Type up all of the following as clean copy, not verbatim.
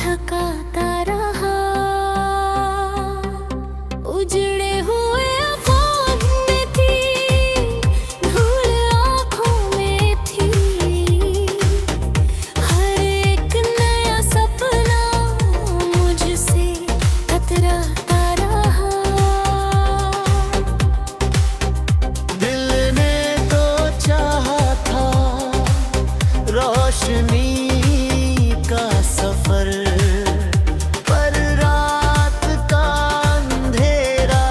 थकाता रहा। उजड़े हुए अफवाह में थी, धूल आँखों में थी। हर एक नया सपना मुझसे कतराता रहा। दिल ने तो चाहा था रोशनी का सफर, पर रात का अंधेरा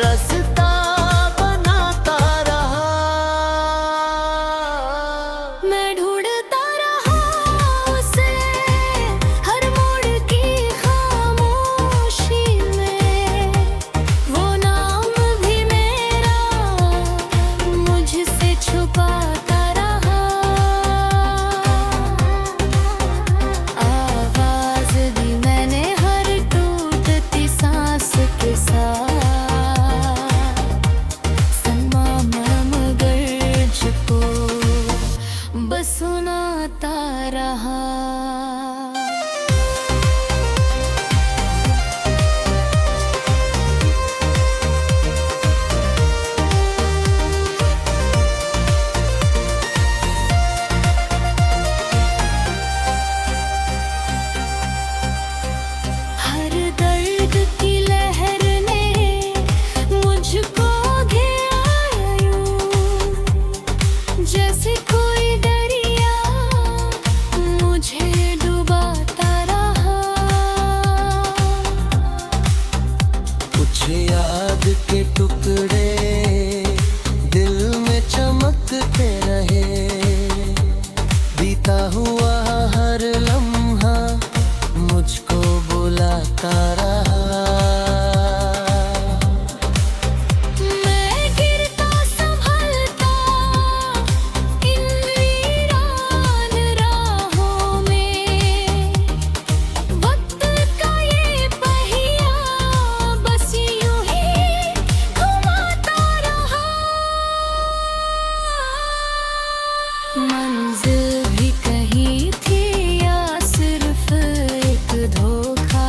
रास्ता बनाता रहा। मैं ढूंढता रहा उसे हर मोड़ की खामोशी में। वो नाम भी मेरा मुझसे छुपाता रहा। आवाज दी मैंने हर टूटती सांस के साथ। सनमा मगरज को बस सुनाता रहा। हर दर्द की लहर ने मुझको घेरा यूं, जैसे कोई दरिया मुझे डुबाता रहा। कुछ याद के टुकड़े दिल में चमकते रहे। बीता हुआ हर लम्हा मुझको बुलाता रहा। मैं गिरता संभलता इन वीरान राहों में। वक्त का ये पहिया बस यूं ही घुमाता रहा। मंजिल भी कहीं थी या सिर्फ एक धोखा।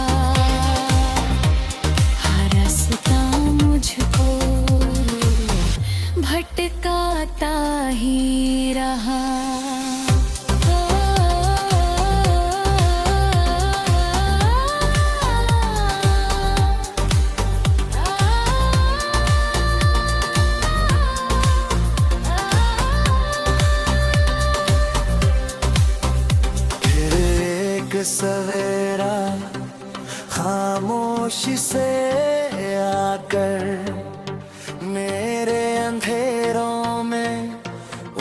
हर रास्ता मुझको भटकाता ही रहा। फिर एक सवेरा खामोशी से आकर मेरे अंधेरों में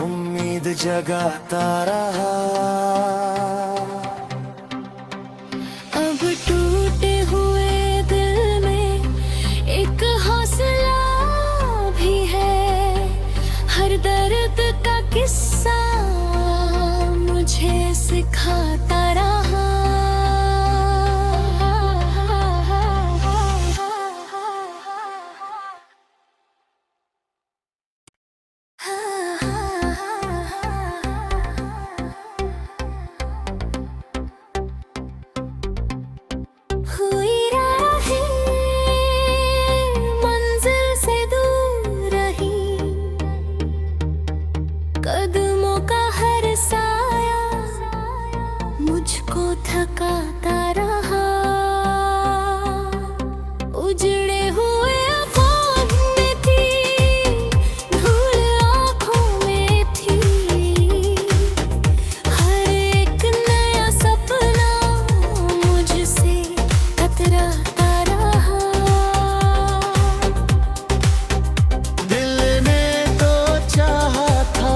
उम्मीद जगाता रहा। अब टूटे हुए दिल में एक हौसला भी है। हर दर्द का किस्सा मुझे सिखाता रहा। हुई राहें मंजिल से दूर रही। कदमों का हर साया मुझको थकाता रहा। उजड़े हुए अफवाह में थी, धूल आँखों में थी। हर एक नया सपना मुझसे कतराता रहा। दिल ने तो चाहा था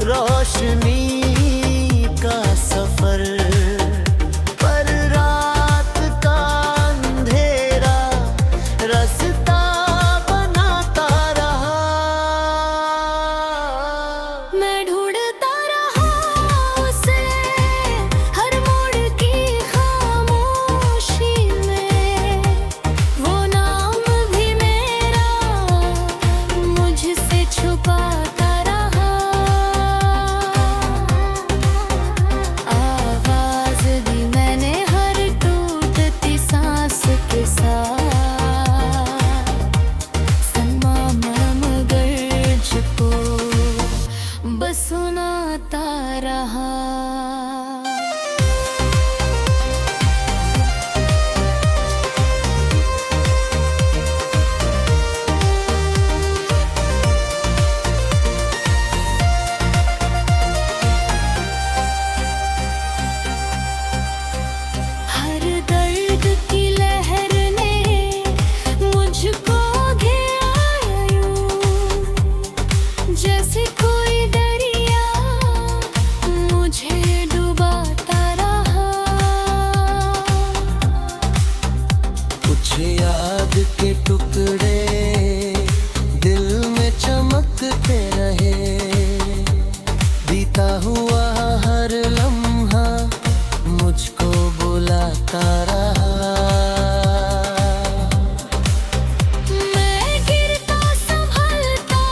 रोशनी का सफर, पर रात का अंधेरा रास्ता बनाता रहा। मैं ढूंढता रहा उसे हर मोड़ की खामोशी में। वो नाम भी मेरा मुझसे छुपाता रहा। आवाज दी रहा। हर दर्द की लहर ने मुझको घेरा यूं, जैसे कोई दरिया मुझे डुबाता रहा। कुछ याद के टुकड़े दिल में चमकते रहे, बीता हुआ हर लम्हा मुझको बुलाता रहा। मैं गिरता संभलता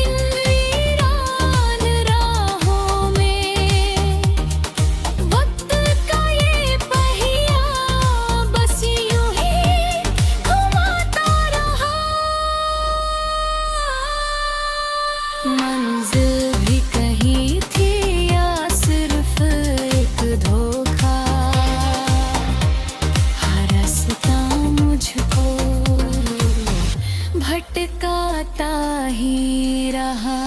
इन वीरान राहों में, वक्त का ये पहिया बस यूं ही घुमाता रहा। मंजिल भी कहीं थी या सिर्फ एक धोखा, हर रास्ता मुझको भटकाता ही रहा।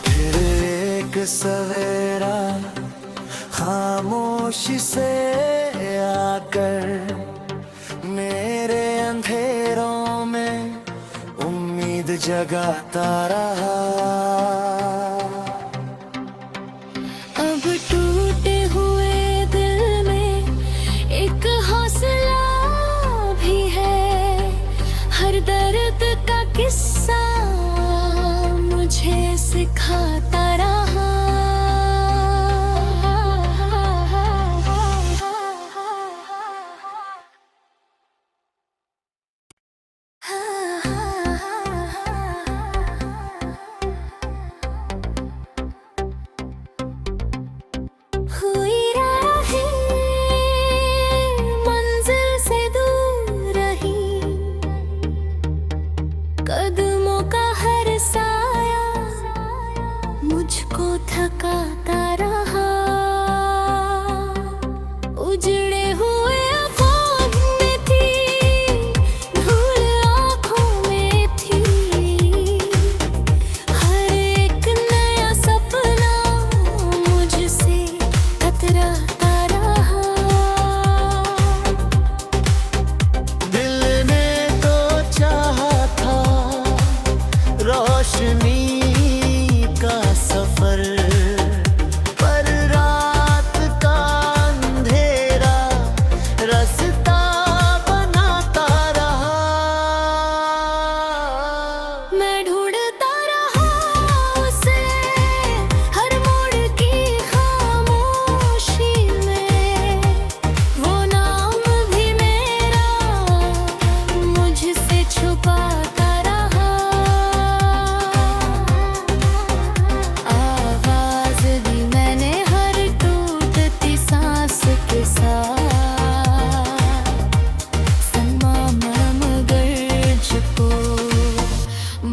फिर एक सवेरा खामोशी से आकर मेरे अंधेरों में उम्मीद जगाता रहा। अब टूटे हुए दिल में एक हौसला भी है, हर दर्द का किस्सा मुझे सिखाता रहा। हुई राहें मंजिल से दूर रही, कदमों का हर साया मुझको थकाता रहा। उजड़े हुए ख्वाब में थी, धूल आँखों में थी, हर एक नया सपना मुझसे कतराता रहा। दिल ने तो चाहा था रोशनी का सफर, पर रात का अंधेरा रास्ता बनाता रहा। मैं ढूंढता रहा उसे हर मोड़ की खामोशी में, वो नाम भी मेरा मुझसे छुपाता रहा। आवाज दी मैंने हर टूटती सांस के साथ, सनमा मगरज को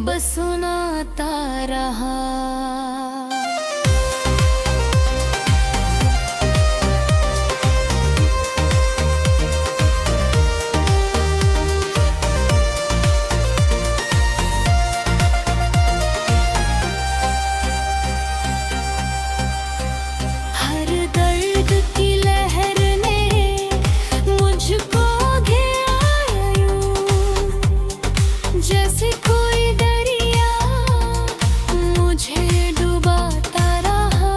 बस सुनाता रहा। हर दर्द की लहर ने मुझको घेरा यूं, जैसे कोई दरिया मुझे डुबाता रहा।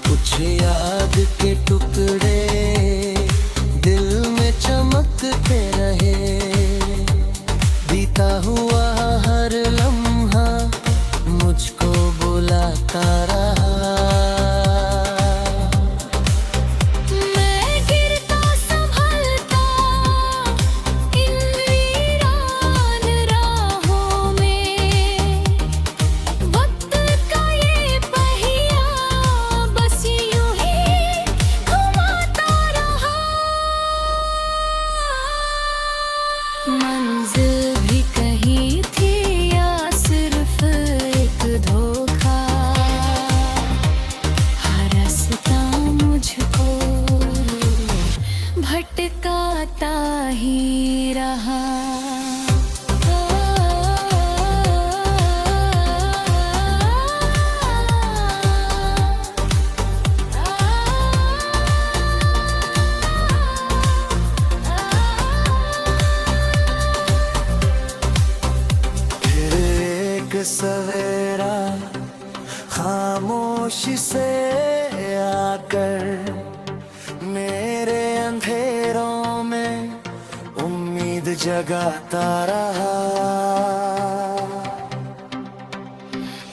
कुछ याद के टुकड़े दिल में चमकते रहे, बीता हुआ हर लम्हा मुझको बुलाता रहा। मैं गिरता संभलता इन वीरान राहों में, रहा। फिर एक सवेरा खामोशी से आकर मेरे अंधेरों में उम्मीद जगाता रहा।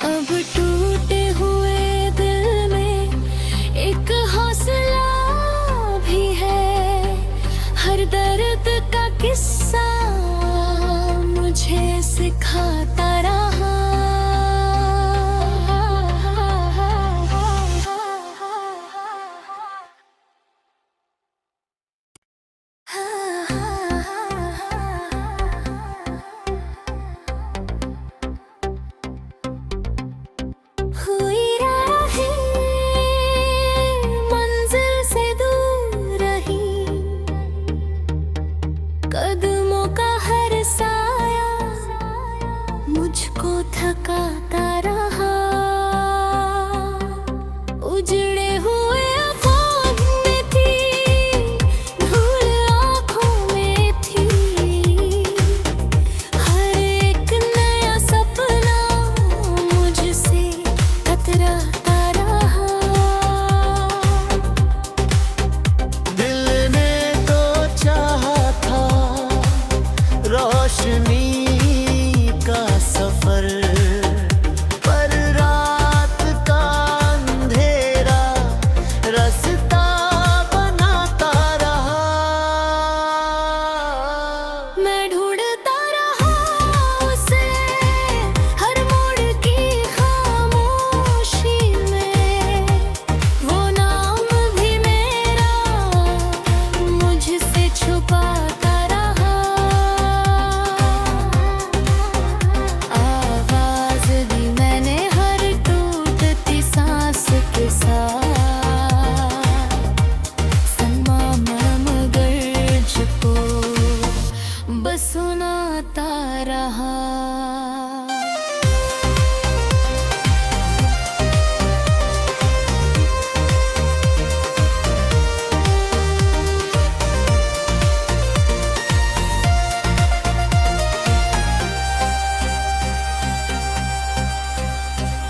अब टूटे हुए दिल में एक हौसला भी है, हर दर्द का किस्सा मुझे सिखाता रहा। हुई राहें मंजिल से दूर रही, कदमों का हर साया मुझको थकाता रहा। उजड़े हुए आँखों में थी, धूल आँखों में थी, हर एक नया सपना मुझसे कतराता रहा। दिल ने तो चाहा था रोशनी का सफर, पर रात का अंधेरा रास्ता बनाता रहा। मैं ढूंढता रहा उसे हर मोड़ की खामोशी में, वो नाम भी मेरा मुझसे छुपाता रहा। आवाज दी मैंने हर टूटती सांस के साथ, समा मगरज को बस सुनाता रहा।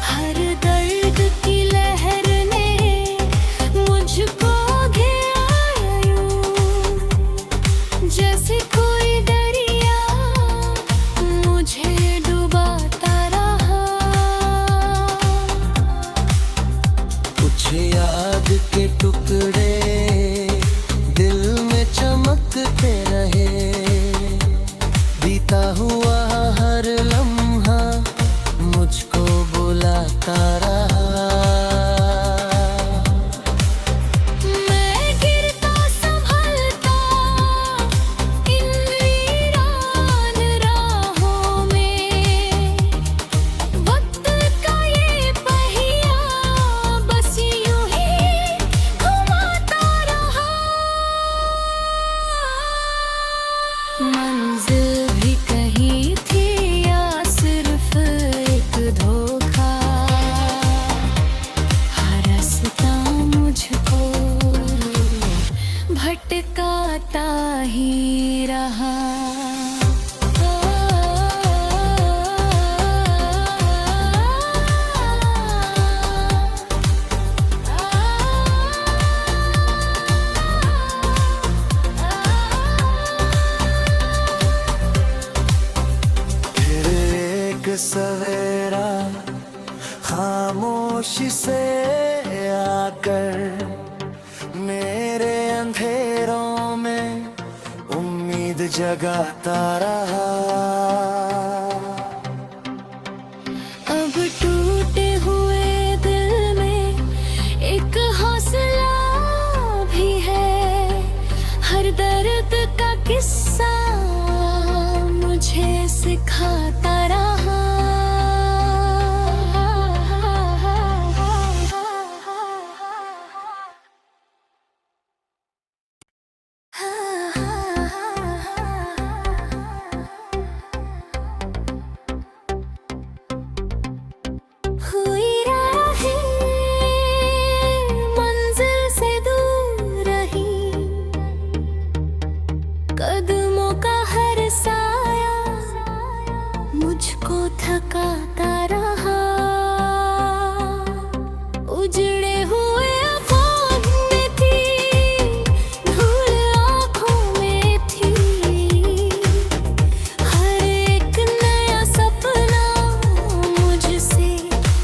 हर दर्द की लहर ने मुझको घेरा यूं, जैसे कोई दरिया मुझे डुबाता रहा। कुछ याद के टुकड़े दिल में चमकते रहे, बीता हुआ हर लम्हा मुझको बुलाता रहा। मैं गिरता संभलता इन वीरान राहों में, वक्त का ये पहिया बस यूं ही घुमाता रहा। मंजिल भी कहीं थी या सिर्फ एक धोखा, हर रास्ता मुझको भटकाता ही रहा। फिर एक सवेरा खामोशी से आकर मेरे अंधेरों में उम्मीद जगाता रहा। अब टूटे हुए दिल में एक हौसला भी है, हर दर्द का किस्सा मुझे सिखाता रहा। थकाता रहा। उजड़े हुए आँखों में थी, धूल आँखों में थी। हर एक नया सपना मुझसे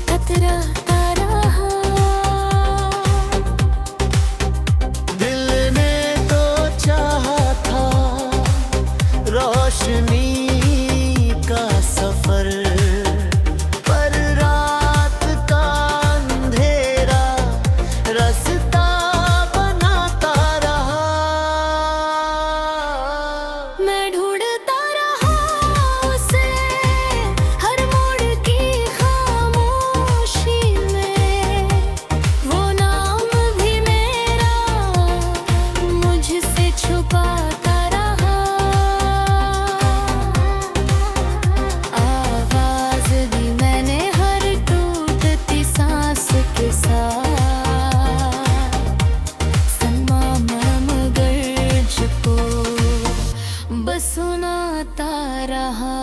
कतराता रहा। दिल ने तो चाहा था रोशनी का सफर, पर रात का अंधेरा रास्ता बनाता रहा। मैं ढूंढता रहा उसे हर मोड़ की खामोशी में। वो नाम भी मेरा मुझसे छुपाता रहा। आवाज दी मैंने हर टूटती सांस के साथ। सनमा मगर को बस सुनाता रहा।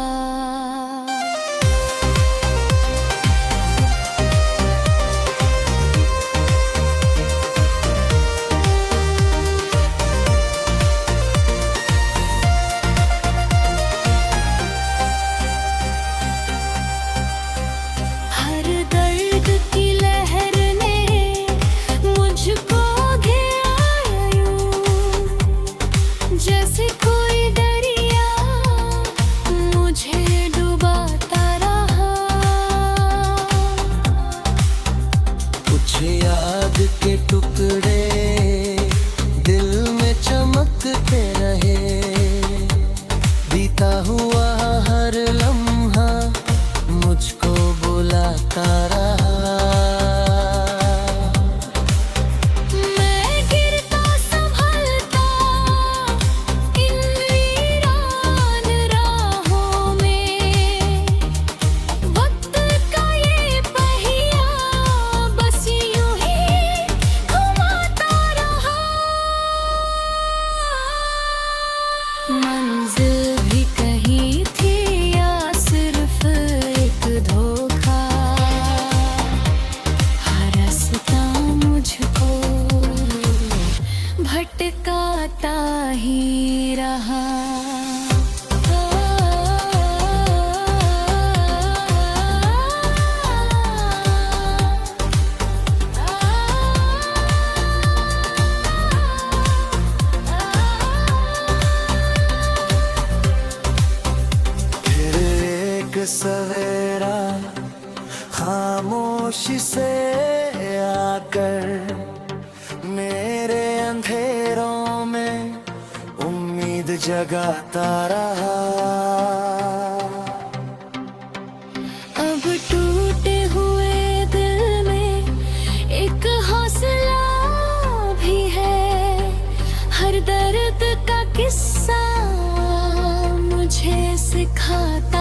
हर दर्द की लहर ने मुझको घेरा यूं, जैसे कोई दरिया मुझे डुबाता रहा। कुछ याद के टुकड़े दिल में चमकते रहे। बीता हुआ हर लम्हा मुझको बुलाता रहा। मैं गिरता संभलता इन वीरान राहों में। वक्त का ये पहिया बस यूं ही घुमाता रहा। मंजिल भी कहीं थी या सिर्फ एक धोखा। हर रास्ता मुझको भटकाता ही रहा। फिर एक सवेरा खामोशी से आकर मेरे अंधेरों में उम्मीद जगाता रहा। अब टूटे हुए दिल में एक हौसला भी है। हर दर्द का किस्सा मुझे सिखाता